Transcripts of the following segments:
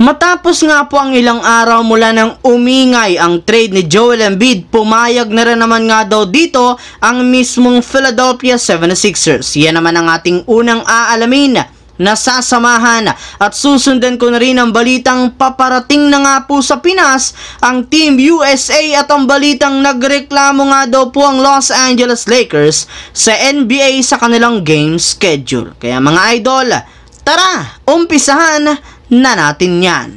Matapos nga po ang ilang araw mula nang umingay ang trade ni Joel Embiid, pumayag na rin naman nga daw dito ang mismong Philadelphia 76ers. Yan naman ang ating unang aalamin na sasamahan at susundan ko na rin ang balitang paparating na nga po sa Pinas ang Team USA at ang balitang nagreklamo nga daw po ang Los Angeles Lakers sa NBA sa kanilang game schedule. Kaya mga idol, tara, umpisahan na natin yan.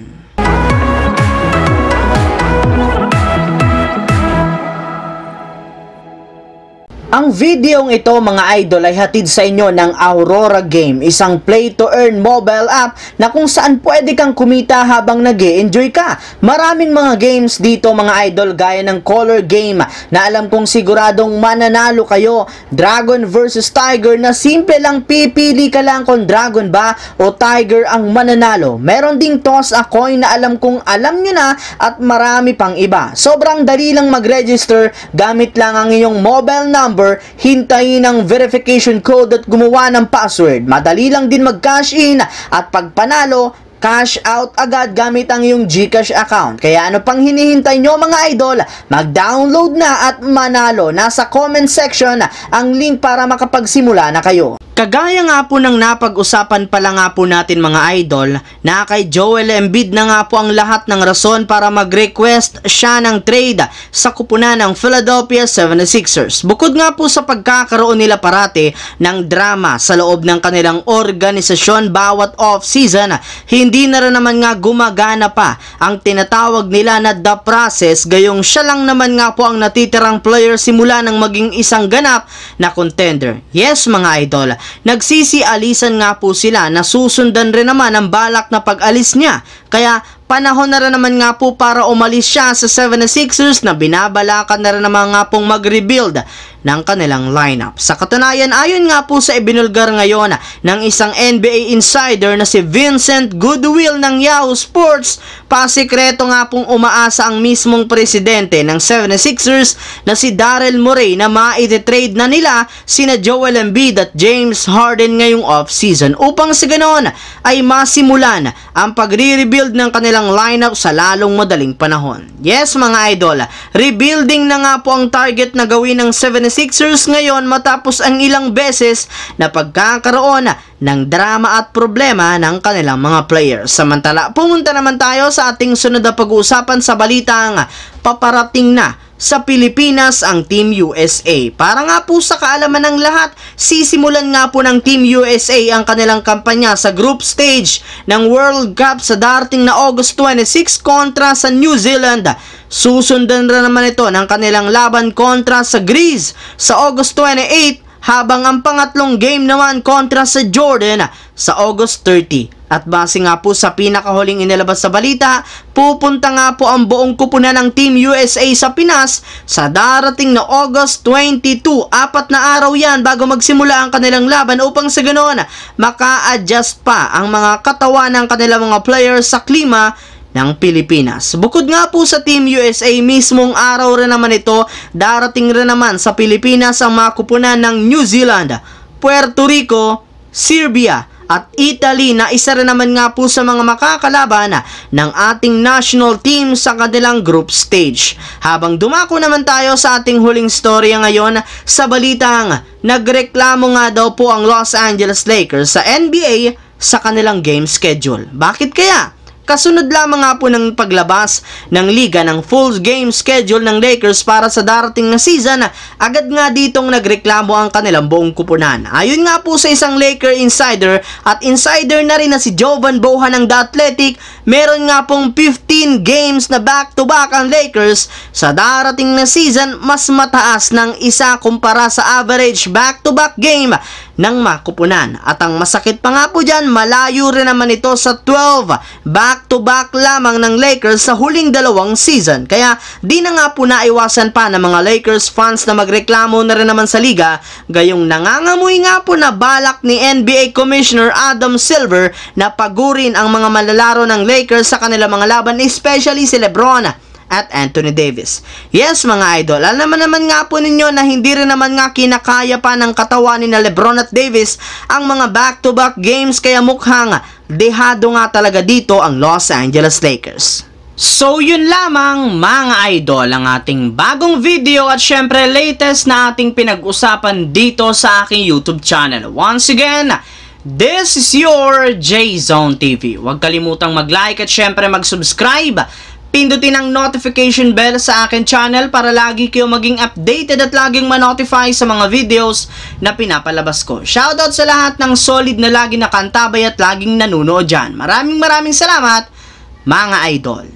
Ang videong ito mga idol ay hatid sa inyo ng Aurora Game, isang play-to-earn mobile app na kung saan pwede kang kumita habang nag-e-enjoy ka. Maraming mga games dito mga idol gaya ng Color Game na alam kong siguradong mananalo kayo. Dragon versus Tiger na simple lang, pipili ka lang kung Dragon ba o Tiger ang mananalo. Meron ding Toss a Coin na alam kong alam nyo na at marami pang iba. Sobrang dali lang mag-register, gamit lang ang iyong mobile number, hintayin ang verification code at gumawa ng password. Madali lang din mag-cash in at pag panalo, cash out agad gamit ang iyong GCash account. Kaya ano pang hinihintay nyo mga idol? Mag-download na at manalo. Nasa comment section ang link para makapagsimula na kayo. Kagaya nga po ng napag-usapan pala nga po natin mga idol, na kay Joel Embiid na nga po ang lahat ng rason para mag-request siya ng trade sa kupunan ng Philadelphia 76ers. Bukod nga po sa pagkakaroon nila parati ng drama sa loob ng kanilang organisasyon bawat off-season, hindi na rin naman nga gumagana pa ang tinatawag nila na the process, gayong siya lang naman nga po ang natitirang player simula ng maging isang ganap na contender. Yes mga idol, nagsisialisan nga po sila na susundan rin naman ang balak na pag-alis niya. Kaya panahon na rin naman nga po para umalis siya sa 76ers na binabalakan na rin naman nga pong mag-rebuild ng kanilang lineup. Sa katunayan, ayon nga po sa ibinulgar ngayon ng isang NBA insider na si Vincent Goodwill ng Yahoo Sports, pasikreto nga pong umaasa ang mismong presidente ng 76ers na si Daryl Morey na ma-trade na nila sina Joel Embiid at James Harden ngayong off-season upang sa ganon ay masimulan ang pagre-rebuild ng kanilang lineup sa lalong madaling panahon. Yes mga idol, rebuilding na nga po ang target na gawin ng 76ers ngayon matapos ang ilang beses na pagkakaroon ng drama at problema ng kanilang mga players. Samantala, pumunta naman tayo sa ating sunod na pag-uusapan sa balitang paparating na sa Pilipinas ang Team USA. Para nga po sa kaalaman ng lahat, sisimulan nga po ng Team USA ang kanilang kampanya sa group stage ng World Cup sa darating na August 26 kontra sa New Zealand. Susundan rin naman ito ng kanilang laban kontra sa Greece sa August 28, habang ang pangatlong game naman kontra sa Jordan sa August 30. At base nga po sa pinakahuling inilabas sa balita, pupunta nga po ang buong kupunan ng Team USA sa Pinas sa darating na August 22. 4 na araw yan bago magsimula ang kanilang laban upang sa ganoon maka-adjust pa ang mga katawan ng kanilang mga players sa klima ng Pilipinas. Bukod nga po sa Team USA, mismong araw rin naman ito, darating rin naman sa Pilipinas ang mga kupunan ng New Zealand, Puerto Rico, Serbia at Italy na isa rin naman nga po sa mga makakalaban ng ating national team sa kanilang group stage. Habang dumako naman tayo sa ating huling storya ngayon sa balitang nagreklamo nga daw po ang Los Angeles Lakers sa NBA sa kanilang game schedule. Bakit kaya? Kasunod lamang nga po ng paglabas ng liga ng full game schedule ng Lakers para sa darating na season, agad nga ditong nagreklamo ang kanilang buong kupunan. Ayon nga po sa isang Laker insider at insider na rin na si Jovan Bohan ng The Athletic, meron nga pong 15 games na back-to-back ang Lakers sa darating na season, mas mataas ng isa kumpara sa average back-to-back game ng makupunan. At ang masakit pa nga po dyan, malayo rin naman ito sa 12 back-to-back lamang ng Lakers sa huling dalawang season. Kaya di na nga po naiwasan pa ng mga Lakers fans na magreklamo na rin naman sa liga, gayong nangangamoy nga po na balak ni NBA Commissioner Adam Silver na pagurin ang mga malalaro ng Lakers sa kanilang mga laban, especially si LeBron, at Anthony Davis. Yes mga idol, alam naman nga po ninyo na hindi rin naman nga kinakaya pa ng katawan ni na LeBron at Davis ang mga back-to-back games, kaya mukhang dehado nga talaga dito ang Los Angeles Lakers. So yun lamang mga idol ang ating bagong video at syempre latest na ating pinag-usapan dito sa aking YouTube channel. Once again, this is your J-Zone TV. Huwag kalimutang mag-like at syempre mag-subscribe. Pindutin ang notification bell sa akin channel para lagi kayo maging updated at laging ma-notify sa mga videos na pinapalabas ko. Shoutout sa lahat ng solid na lagi nakantabay at laging nanunood dyan. Maraming salamat mga idol.